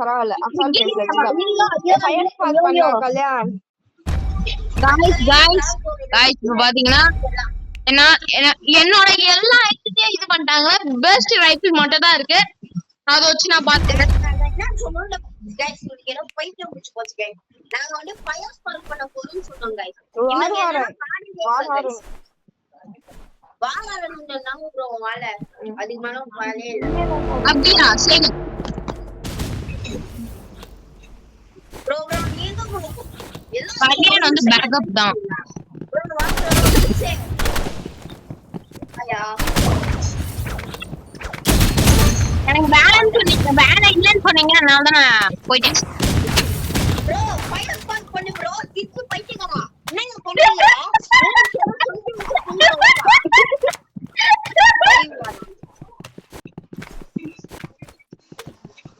பரவாயில்ல assault rifle வச்சுக்கலாம். Fire spark பண்ணலாம் கல்யாண். गाइस பாத்தீங்கன்னா என்னோட எல்லா ஐட்டத்தையும் இது பண்ணிட்டாங்க. பெஸ்ட் ரைஃபிள் மட்டும் தான் இருக்கு. அத வச்சு நான் பாத்துக்கிறேன். என்ன சொன்னோம்ல गाइस உங்களுக்கு ஏதோ பைத்தியம் பிடிச்சு போச்சு गाइस. நாங்க வந்து ஃபயர் ஸ்பார்க் பண்ண போறோம்னு சொன்னோம் गाइस. வாராரன்னு நாங்க ப்ரோ வாள அதுக்கு மேல வாளே இல்ல. அப்படியே சரி ப்ரோ நீங்க கொடுங்க. கல்யாணம் வந்து பேக்கப் தான். ப்ரோ வாங்க ஐயா எனக்கு பேலன்ஸ் சொன்னீங்க வேலை இல்லன்னு சொன்னீங்க அதனால தான் நான் போயிட்டேன். ப்ரோ ஃபயர் ஸ்பார்க் பண்ணு ப்ரோ கிட்டு பைத்தியமா என்னங்க பண்ணுவீங்க?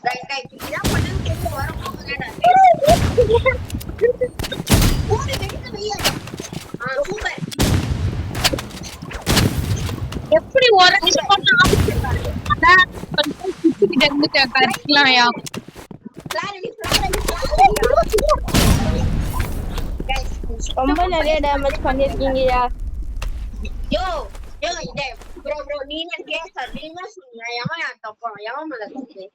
ரைட் இதா பண்ணு கேட்டு வர போறேன். ஓடி வெடிக்க வையா. சூப்பர். எப்படி உரச்சு பண்ணா அதான் கிட்ட இருந்து கரெக்ட்லாம்யா. ரொம்ப நிறைய டேமேஜ் பண்ணிருக்கீங்கயா. யோ இதே ப்ரோ நீங்க கேஸ் நீங்க சொன்னீங்க எவன் யார் தப்பா எவன் மேல தப்பு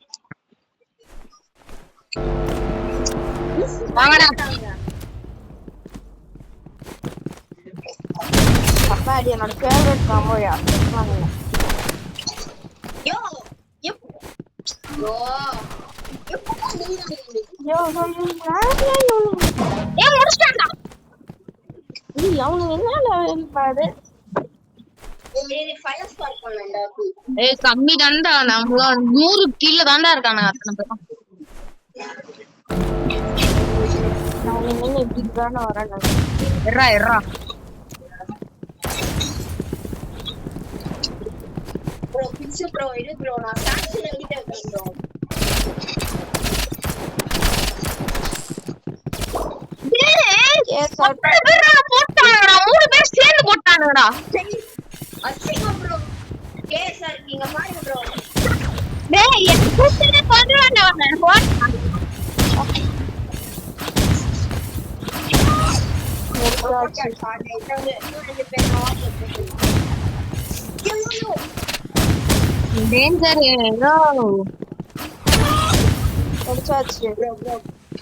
வாங்கடா அப்பா அது என்னோட ஃபேவரட் காம்போயா. யோ முடிச்சிட்டான்டா. அவனுக்கு என்ன லெவல் பாரு. ஃபயர் ஸ்பார்க் பண்ணலடா. கம்மி தான்டா நம்ம 100 கீழ தான்டா இருக்கானுங்க அத்தனை பேரும். நான் என்ன இப்படி தான வரேன். எர்ரா ப்ரோ பிச்சு ப்ரோ இது ப்ரோ நான் சாக்ஸ்ல எழுதிட்டேன் ப்ரோ. ஏய் போட்டாங்கடா 3 பேர் சேர்ந்து போட்டாங்கடா. அசிங்க ப்ரோ கேசர் நீங்க பாருங்க ப்ரோ. டேய் என்ன கூப்பிட்டே பண்றானே அவன் போட். டேஞ்சர் ப்ரோ முடிச்சாச்சு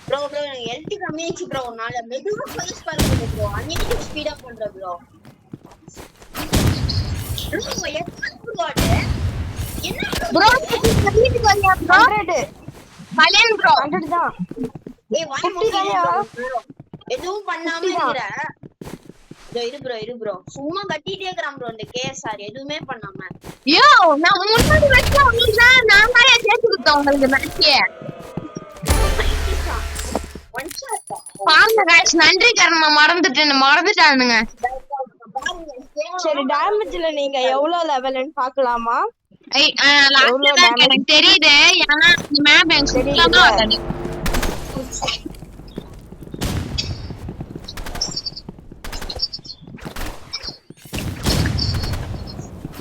ப்ரோ ஹெல்த் கம்மியாச்சு ப்ரோ. நாளை மெதுவா ஃபயர் ஸ்பார்க் பண்ணு ப்ரோ. அன்னைக்கு ஸ்பீடா பண்ற ப்ரோ. ப்ரோ வீட்டுக்கு வரியா ப்ரோ? 100 கல்யாண் ப்ரோ 100 தான். ஏய் வாய் மூடியா எதுவும் பண்ணாம இருக்கற. இரு ப்ரோ சும்மா கட்டிட்டே இருக்கறான் ப்ரோ இந்த கேஎஸ்ஆர் எதுவுமே பண்ணாம. யோ நான் முன்னாடி வெச்ச உங்களுக்கு நான் தான் கேட்டு கொடுத்தேன் உங்களுக்கு மேட்ச். பாருங்க गाइस நன்றி கர்மா மறந்துட்டானுங்க. சரி டேமேஜ்ல நீங்க எவ்வளவு லெவல்னு பார்க்கலாமா? எனக்கு தெரியுது ஏன்னா இந்த மேப் எனக்கு சுத்தமா வராது.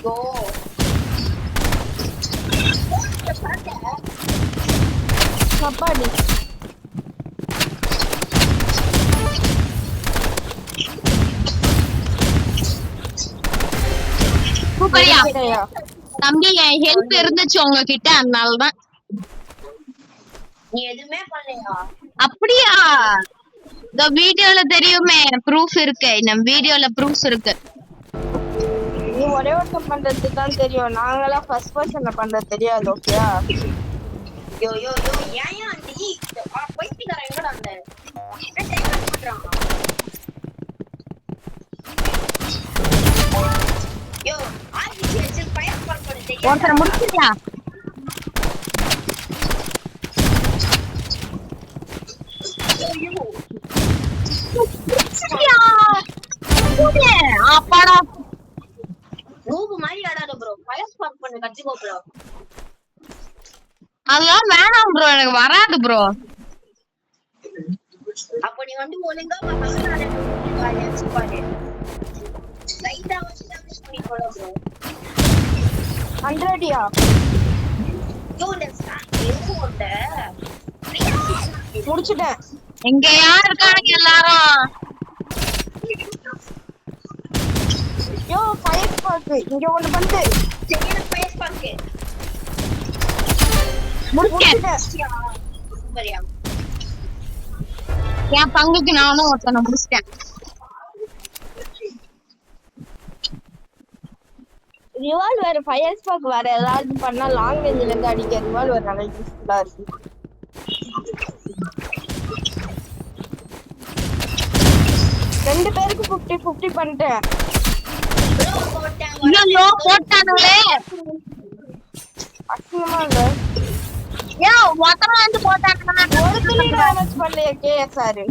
கோ கபாடி சூப்பரியா தம்பி என் ஹெல்ப் இருந்துச்சு உங்ககிட்ட அதனாலதான். நீ எதுவுமே பண்ணலையா? அப்படியா? இந்த வீடியோல தெரியுமே ப்ரூஃப் இருக்கு. நம்ம வீடியோல ப்ரூஃப் இருக்கு. நீ ஒரே ஒருத்தர் பண்றது தான் தெரியும். நாங்கலாம் ஃபர்ஸ்ட் பர்சன்ல பண்றது தெரியாது. ஓகேயா? யோ ஏன் ஆண்டி பைத்தியக்காரன் எங்கடா அந்த என்ன டைம் பண்றான்? யோ ஆர்ஜிசி ஃபயர் ஸ்பார்க் பண்ண தெரியும். ஒருத்தர் முடிச்சியா? அப்பாடா ரூபு மாதிரி ஆடாத ப்ரோ. ஃபயர் ஸ்பார்க் பண்ண கத்துக்கோ ப்ரோ. அதெல்லாம் வேணாம் ப்ரோ எனக்கு வராது ப்ரோ. அப்ப நீ வந்து ஒழுங்கா மகனால வாயச்சு பாரு. லைட்டா வச்சு டேமேஜ் பண்ணி போடா ப்ரோ. 100யா? யோ இந்த ஸ்டாக் ஏறோட முடிச்சிட்டேன். எங்க யார் இருக்கானுங்க எல்லாரும்? யோ ஃபயர் ஸ்பார்க் இங்க ஒண்ணு வந்து செகண்ட் ஃபயர் ஸ்பார்க் முடிச்சிட்டேன். சரியா என் பங்குக்கு நானும் ஒருத்தனை முடிச்சிட்டேன். ரிவால்வர் ஃபயர் ஸ்பார்க் வேற ஏதாவது பண்ணா லாங் ரேஞ்சில இருந்து அடிக்க ரிவால்வர் நல்லா யூஸ்ஃபுல்லா இருக்கு. 2 பேருக்கு 50-50 பண்ணிட்டேன். ஐயோ போட்டானுங்களே. அசிங்கமா இல்ல? ஏன் மொத்தமா வந்து போட்டானுங்க? ஒரு துளி டேமேஜ் பண்ணலையே கேஎஸ்ஆர்.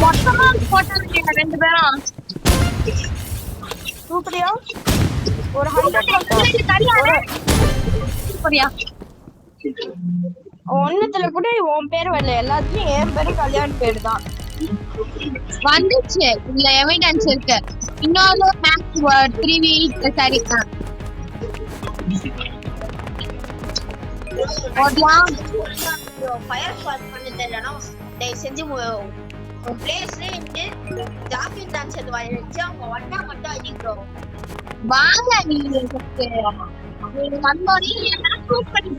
மொத்தமா போட்டானுங்க 2 பேரும். சூப்பரியா ஒரு 100 சூப்பரியா. ஒண்ணுத்துல கூட உன் பேர் வரல, எல்லாத்துலயும் என் பேரு கல்யாண் பேரு தான் வந்துச்சு. இதுல எவிடன்ஸ் இருக்கு. இன்னொரு மேட்ச் 3v சரி ஓடலாம். ஃபயர் ஸ்பார்க் பண்ண தெரியலனா டேய் செஞ்சு பிளேஸ்ல இருந்து ஜாக்கிங் டான்ஸ் அது வச்சு அவங்க வட்டா மட்டும் அடிக்கிறோம். வாங்க நீங்க வந்தோடனே என்ன ப்ரூஃப் பண்ணி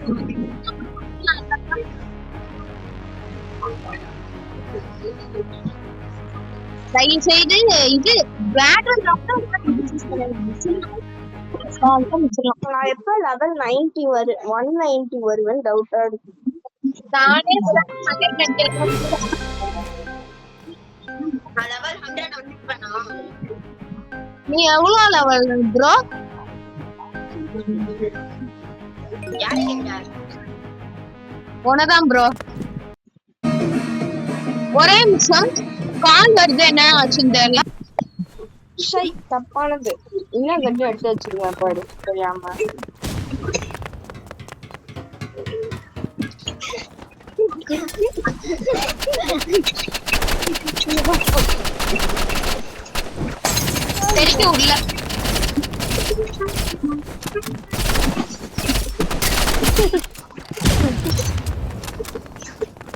தயவு செய்து இது பேட்டர் நான் எப்ப லெவல் 90 வரு 190 வருவேன் டவுட்டா இருக்கு. நானே லெவல் 100 வந்துட்டேனா? நீ எவ்வளவு லெவல் ப்ரோ? யாரு கேட்டா? உனதான் ப்ரோ. ஒரே நிமிஷம் கால் வருது, என்ன ஆச்சுன்னு தெரியல. தப்பானது இன்னும் கட்டி எடுத்து வச்சிருக்கேன் பாரு தெரியாம. தெரிக்க உள்ள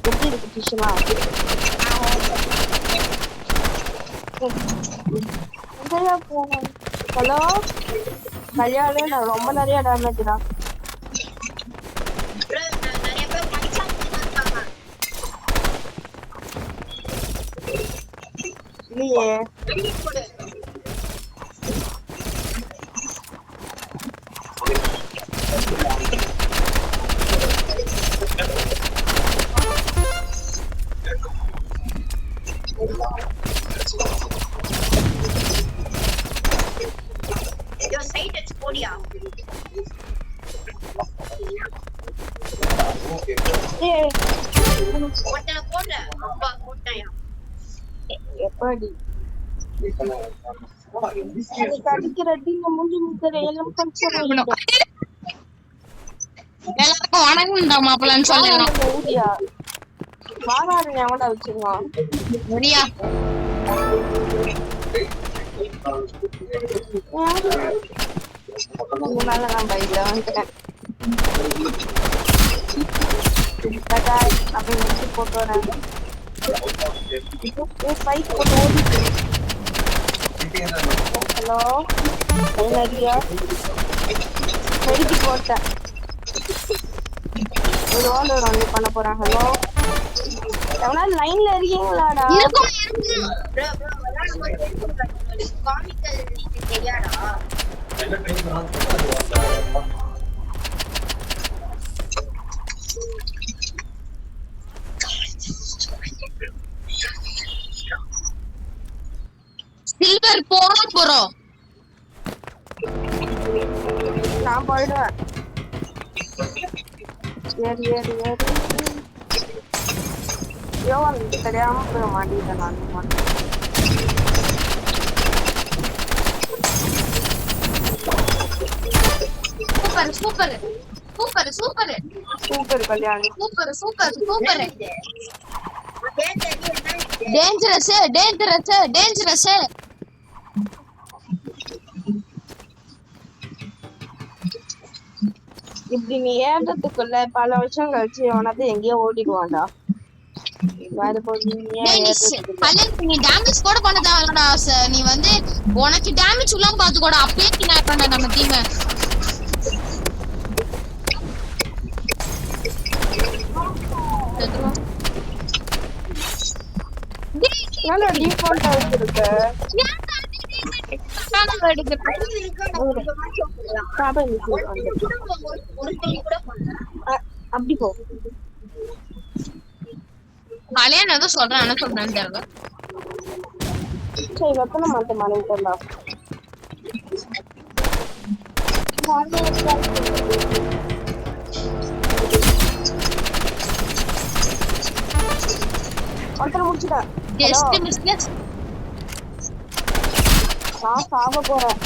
எப்படி இருக்கு டிஷனா? ஹலோ கல்யாணம் நான் ரொம்ப நிறைய டேமேஜ் தான். நிறைய பேர் மச்சான் இல்லையே யோ சைட் டச் போடியா. ஒட்டன போடுற அப்பா போட்டாயா எப்படி கடிக்கிற டீம் மூஞ்சி முக்கிற எல்லாம் பஞ்சர் எல்லாருக்கும் வணக்கம் மாப்பிள்ளன்னு சொல்லிடணும். ஊதியா வாராரு எவன்டா வச்சிருக்கான் சரியா? மேல நான் பைக்ல வந்துட்டேன் அப்படி முடிச்சு போட்டு வரேன். பைக் போட்டு ஓடிட்டு. ஹலோ நிறையா மெடிக்கு போட்டேன். ஒரு ஆள் வந்து பண்ண போறேன். ஹலோ எவனா லைன்ல இருக்கீங்களாடா? ப்ரோ காமிக்கல் தெரியாடா? சில்வர் போறோம். நான் போயிடுவேன். ஏறி ஏறி ஏறி யோவன் தெரியாம போய் மாட்டிட்டேன் நான். Super super super super super Kalyani. Super super super. Dangerous dangerous dangerous. இப்படி நீ ஏறதுக்குள்ள பல வருஷம் கழிச்சு எவனாவது எங்கேயோ ஓடிடுவான்டா. வேற போய் நீ ஏன் டேய் ஏறதுக்கு நீ டேமேஜ் கூட பண்ண தேவையில்லடா. நீ வந்து உனக்கு டேமேஜ் இல்லாம பாத்துக்கோடா. அப்படியே நீ நான் பண்ண நம்ம டீம் நல்லா டிஃபால்ட்டா வச்சிருக்க. அப்படி போ. கல்யாணம் ஏதோ சொல்றேன் என்ன சொல்றேன்னு தெரியல. சரி வெப்பன மாட்டேன் மனைவிட்டா. ஒருத்தர் முடிச்சுட்டேன். Just mistake. நான் சாக போறேன்.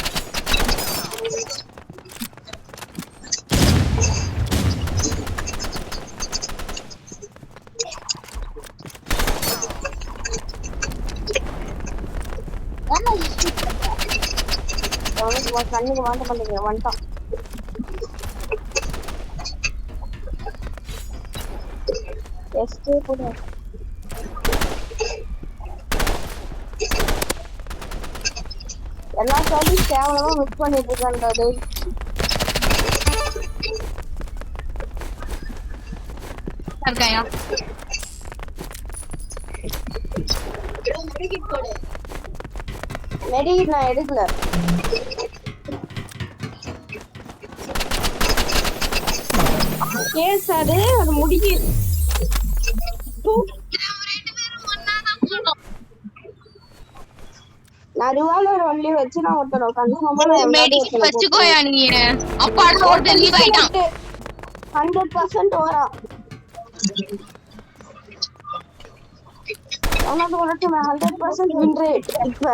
கண்ணுக்கு வாங்க மாட்டேங்க வந்துட்டான். கூட எல்லா சைடும் கேவலமா மிஸ் பண்ணிட்டு இருக்கான்டாது. இருக்காயா மெடிக்கிட் நான் எடுக்கல. ஏன் சார் அது முடிக்க நான் ரிவால்வர் ஒன்லி வச்சு நான் ஒருத்தர கன்ஃபார்மா மெடிக்கேட் வச்சுக்கோயா நீ. அப்பாட ஓட்ட லீவ் ஆயிட்டான். 100% வரா. அவனோட ஓட்ட 100% வின் ரேட் இப்ப.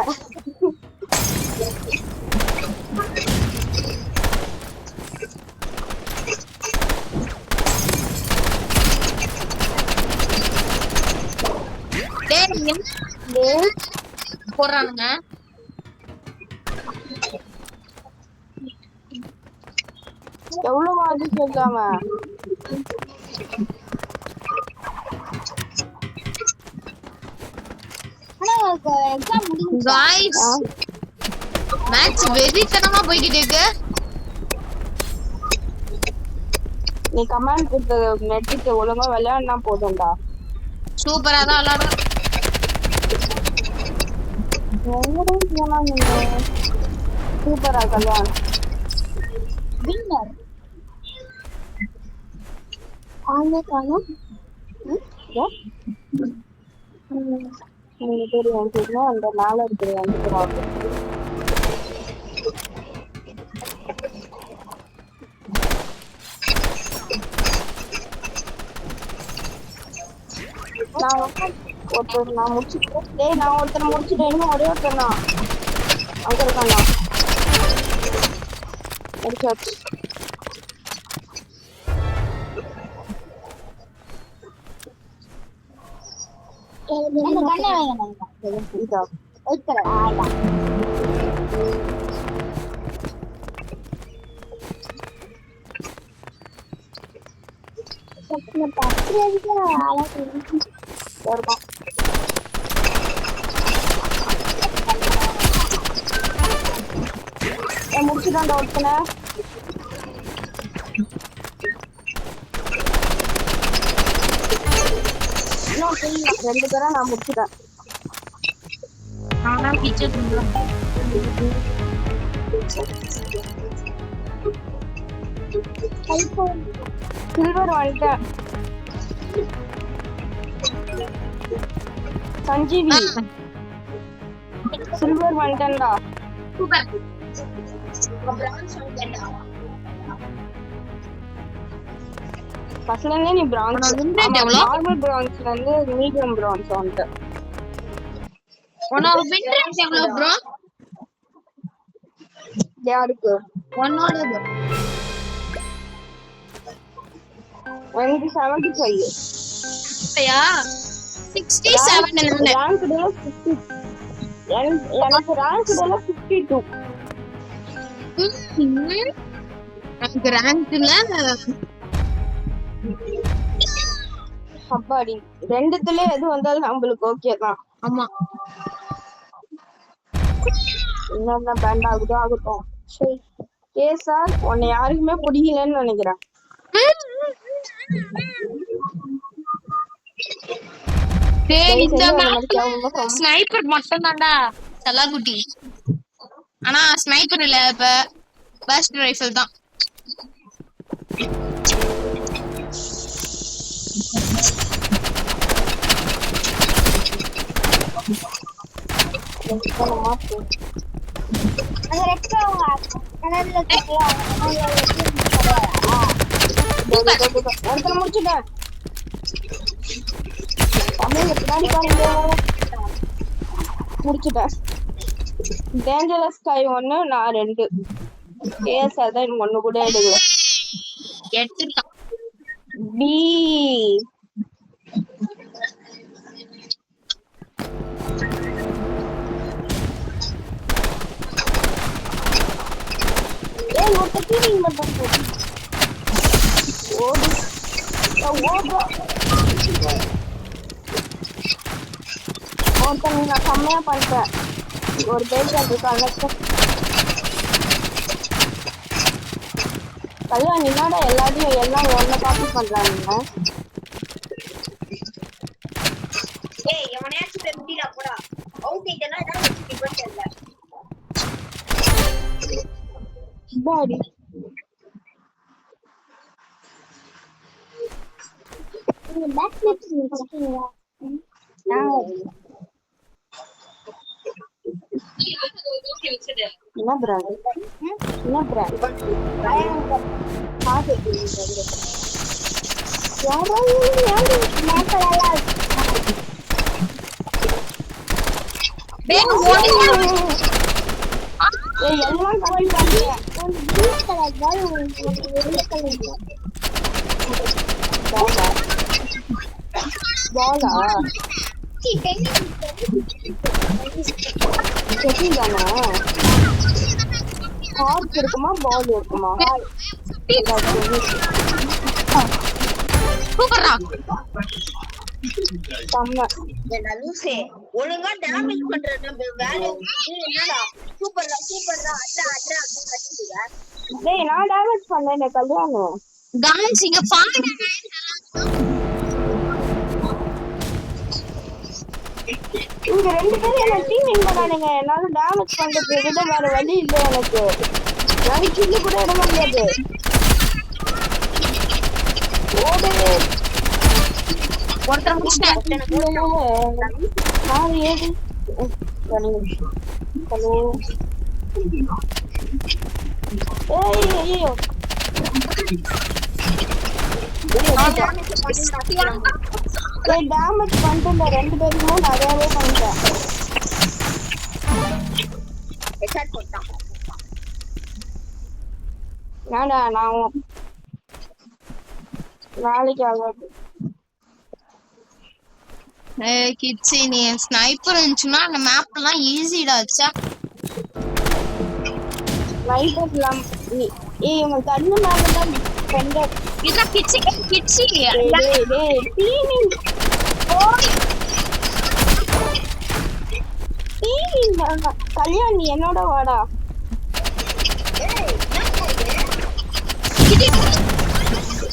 டேய் போறானுங்க. எவ்வளவு வாங்கி கேட்காம गाइस மேட்ச் வெறித்தனமா போயிட்டு இருக்கு. நீ கமாண்ட் கொடுத்த நெட்டிக்கு ஒழுங்கா விளையாடுனா போதும்டா. சூப்பரா தான் விளையாடுற. சூப்பரா கல்யாணம் வின்னர் ஆங்க காணோம். தெரியும் அந்த நாள் இருக்கிற வந்துக்கிறோம். நான் முடிச்சுட்டேன். நான் ஒருத்தனை முடிச்சுட்டேன். இன்னும் ஒரே ஒருத்தன் தான் அங்க இருக்காண்ணா. முடிச்சாச்சு. முடிச்சுட்டான்டா ஒருத்தனை. ரெண்டு பேரும் நான் முடிச்சுட்டேன். சில்வர் வாங்கிட்டேன். சஞ்சீவி சில்வர் வாங்கிட்டேன்டா. ஃபர்ஸ்ட்ல இருந்தே நீ பிரான்ஸ் நார்மல் பிரான்ஸ்ல இருந்து மீடியம் பிரான்ஸ் வந்துட்ட. உனோட வின் ரேட் எவ்வளவு ப்ரோ? யாருக்கு? உன்னோட எனக்கு 75. யா 67 என்ன? ரேங்க்ல 50. எனக்கு ரேங்க்ல 52. எனக்கு ரேங்க்ல அப்பாடி ரெண்டுத்துல எது வந்தாலும் நம்மளுக்கு ஓகே தான். ஆமா என்னென்ன பேண்ட் ஆகுதோ ஆகட்டும். சரி சார் உன்னை யாருக்குமே பிடிக்கலன்னு நினைக்கிறேன். டேய் இந்த தயவு செஞ்சு அந்த மாதிரி மேப்ல கேவலமா சொல்லாம. ஸ்னைப்பர் மட்டும் தான்டா செல்லாக்குட்டி. ஆனா ஸ்னைப்பர் இல்ல, இப்ப பஸ்ட் ரைஃபிள் தான். ஒருத்தனை முடிச்சுட்டேன். தமிழ்ல பின்னாடி பாருங்க. முடிச்சுட்டேன். டேஞ்சரஸ் ஸ்கை 1 நான் 2. கேஎஸ்ஆர் தான் இன்னும் 1 கூட எடுக்கல. எடுத்துட்டான். பி ஏய் ஒருத்த கீழிங் மட்டும் போடு. ஓடு ஓடு. ஒருத்தன் நான் செம்மையா பண்ணிட்டேன். ஒரு பேஜ் இருக்காங்க. கல்யாணம் என்னடா எல்லாத்தையும் எல்லாம் ஒன்ன காப்பி பண்றாங்க. ஏய் எவனையாச்சும் வெட்டிடா போடா. அவுட் ஐட்டனா என்ன வச்சிட்டு தெரியல. பாடி இந்த பேக் நெட் இருக்கீங்களா? என்ன பிராண்ட்? என்ன பிராண்ட்? பாத்து யாரோ யாரு மாட்டலா. டேய் ஓடியா. ஏய் எல்லாம் காப்பி பண்றீங்க. ஒரு ப்ளூ கலர் பால் ஒரு ரெட் கலர் பால். பாலா செட்டிங்கானா ஹார்ட் இருக்குமா பால் இருக்குமா? சூப்பர்டா. செம்ம. ஏண்டா லூசே ஒழுங்கா டேமேஜ் பண்ற நம்ம வேலை என்னடா சூப்பர்டா சூப்பர்டா அட்ரா அட்ரா அப்படி கட்டிடுங்க. டேய் நான் டேமேஜ் பண்ணேனே கல்யாணம். गाइस இங்க பாருங்க. இங்க ரெண்டு பேரும் என்ன டீமிங் பண்ணானுங்க. என்னால டேமேஜ் பண்றதுக்கு விட வேற வழி இல்ல எனக்கு. நான் கில்லு கூட இட முடியாது. ஓடு ஒருத்தர் முடிச்சிட்டேன். நான் ஏது ஹலோ ஏய் ஐயோ டேமேஜ் பண்ணிட்டு ரெண்டு பேருக்குமே நிறையவே பண்ணிட்டேன். ஏடா நான் நாளைக்கு ஆகாது. கிட்ஸி நீ ஸ்னைப்பர் இருந்துச்சுன்னா அந்த மேப்லாம் ஈஸிடா. ச்சா ஸ்னைப்பர் இல்லாம ஏய் உங்க கண்ணு மேலதான் பெண்டர். இதா கிட்ஸி கிட்ஸி டேய் டேய் டீமிங் டீமிங் கல்யாணி என்னோட வாடா.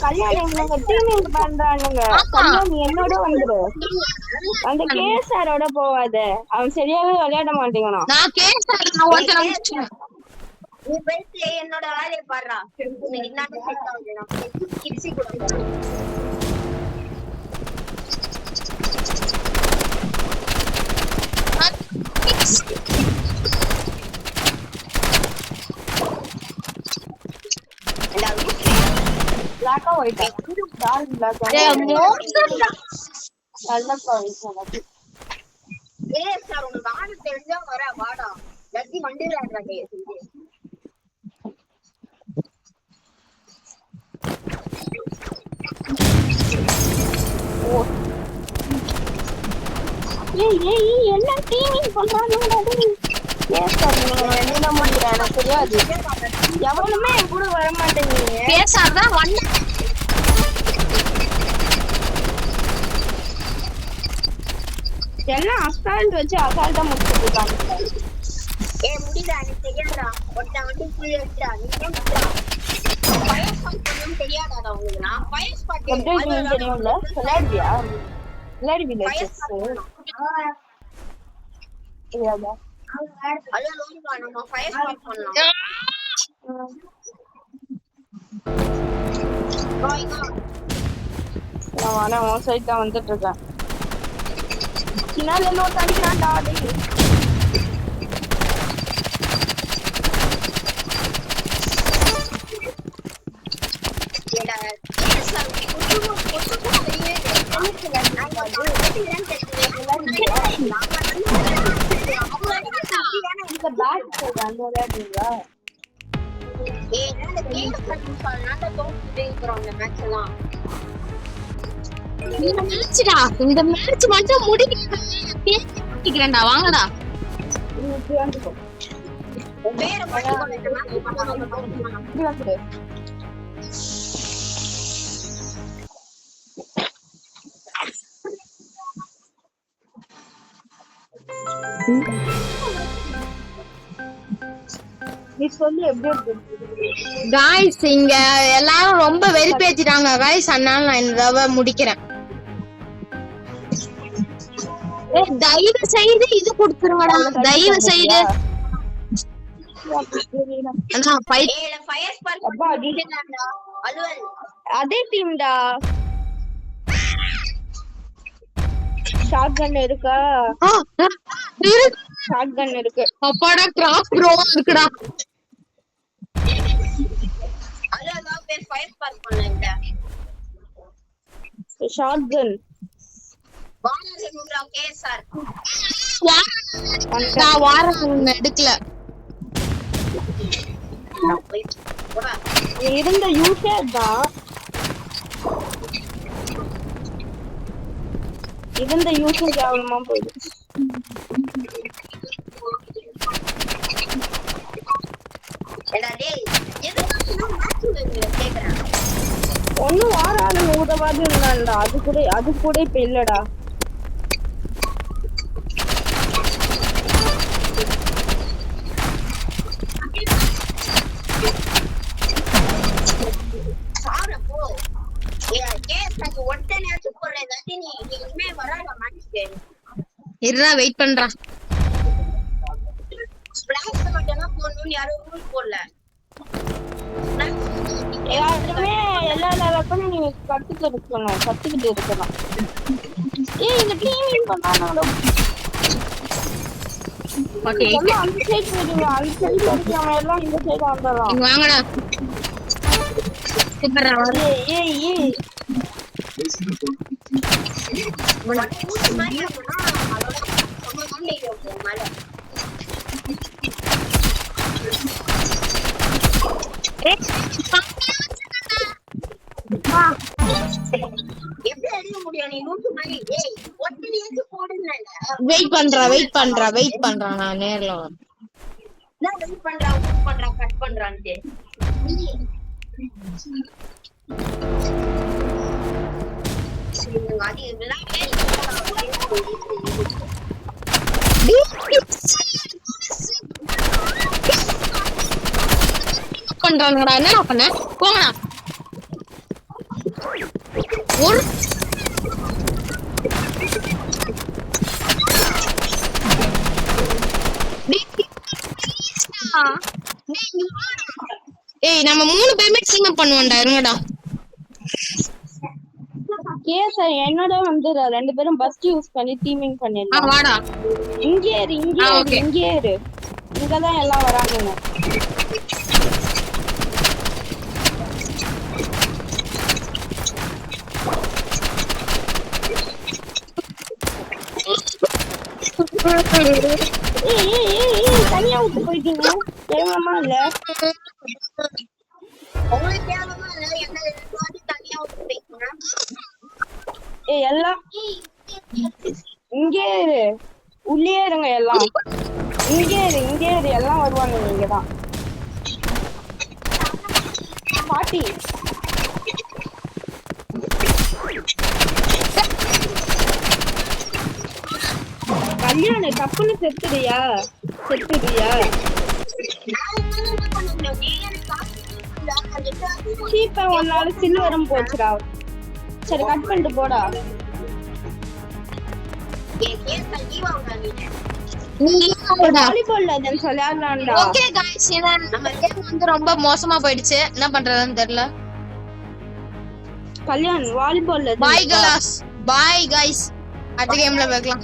கல்யாணி இவங்க டீமிங் பண்றானுங்க. கல்யாணி என்னோட வந்துரு. அந்த கேஎஸ்ஆரோட போவாத. அவன் சரியாவே விளையாட மாட்டேங்கிறான். நான் கேஎஸ்ஆர் நான் ஒருத்தர முடிச்சேன். நீ போய் என்னோட வேலையை பாடுறா. என்னன்னு செட் ஆகுது. நான் கிட்ஸி கூட black or white? Dark black. Sir உனக்கு ஆடு தெரிஞ்சா வர வாடா. லத்தி வண்டியில ஆடுறாங்க. ஏய் ஏய் எல்லாம் டீமிங் பண்றானுங்க. ஏன் சார் நீங்க என்ன முடியல எனக்கு தெரியாது. எவனுமே என் கூட வர மாட்டேங்கிறீங்க. பேசாதான் வண்ண எல்லாம் அசால்ட் வச்சு அசால்ட்டா முடிச்சுட்டு இருக்காங்க. முடியல எனக்கு தெரியாதா ஒருத்தன் வந்து கீழே எடுத்துடா ஃபயர் ஸ்பாட் பண்ணணும்னு தெரியாதாடா உங்களுக்கு நான் ஃபயர் ஸ்பாட் எப்படி தெரியும்ல விளையாடுவியா விளையாடுவீங்க ஃபயர் ஸ்பாட் தெரியாதா அத லோன் பண்ணனும் ஃபயர் ஸ்பாட் பண்ணலாம் நான் உன் சைட் தான் வந்துட்டு இருக்கேன். பின்னால இன்னொரு தடிக்கிறான்டா டேய். இந்த பேட் அந்த விளையாடுவீங்களா? இந்த மேட்ச் மட்டும் முடிக்கிறேன்டா வாங்கடா. நீ சொல்லு எப்படி இருக்கு? காய்ஸ் இங்க எல்லாரும் ரொம்ப வெறுப்பேத்திட்டாங்க காய்ஸ், அதனால நான் இந்த தடவை முடிக்கிறேன். தயவு செய்து இது கொடுத்துருங்கடா, தயவு செய்து. அதே டீம்டா. ஷாட்கன் இருக்கா? ஷாட்கன் இருக்கு. அப்பாடா கிராஸ் ப்ரோ இருக்குடா. அதான் பேர் ஃபயர் ஸ்பாட் பண்ணல. ஷாட்கன் வாரன் கேஎஸ்ஆர் நான் வாரன் எடுக்கல. இருந்த யூசர் தான் இருந்த யூசர் கேவலமா போயிடுச்சு. ஒன்னும் வாராது உதவாது இருந்தான்டா. அது கூட இப்ப இல்லடா. இருடா வெயிட் பண்றா. எல்லாருமே எல்லா லெவலுக்கும் நீ கத்துக்கிட்டு இருக்கணும். ஏய் இந்த டீம் பண்ணானோட ஓகே அந்த சைடு போடுங்க. அந்த சைடு போடுங்க. எல்லாம் இந்த சைடு வந்தறோம். இங்க வாங்கடா. சூப்பரா வா. ஏய் வெயிட் பண்றா நான் நேர்ல வரேன். கட் பண்றான்ட்டு பண்றாங்கடா. என்ன பண்ண போங்கடா. ஒரு ஏய் நம்ம 3 பேருமே டீம் அப் பண்ணுவோம்டா. இருங்கடா. சார் என்னோட வந்து 2 பேரும் பஸ்ட் யூஸ் பண்ணி டீமிங் பண்ணிடலாம். வாடா. இங்கே இரு. இங்கதான் எல்லாம் வரானுங்க. ஏய் தனியா விட்டு போயிட்டீங்க. தேவமா இல்ல உங்களுக்கு தேவமா இல்ல. என்ன தனியா விட்டு போயிட்டீங்க. எல்லாம் இங்கே உள்ளே இருங்க எல்லாம். இங்கே இரு எல்லாம் வருவாங்க இங்கதான் பாட்டி கல்யாணி தப்புன்னு செத்துறியா சீப்பா ஒன்னால சில்வரும் போச்சுடா சரி கட் பண்ணிட்டு போடா வாலிபால் லெஜண்ட்ஸ் விளையாடலாம்டா ஓகே गाइस நம்ம கேம் வந்து ரொம்ப மோசமா போயிடுச்சு என்ன பண்றதுன்னு தெரியல கல்யாண் வாலிபால் லெஜண்ட்ஸ் பை கலாஸ் பை गाइस அடுத்த கேம்ல பார்க்கலாம்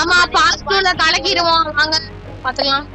ஆமா பார்ட் 2ல கலக்கிடுவோம் வாங்க பாத்துக்கலாம்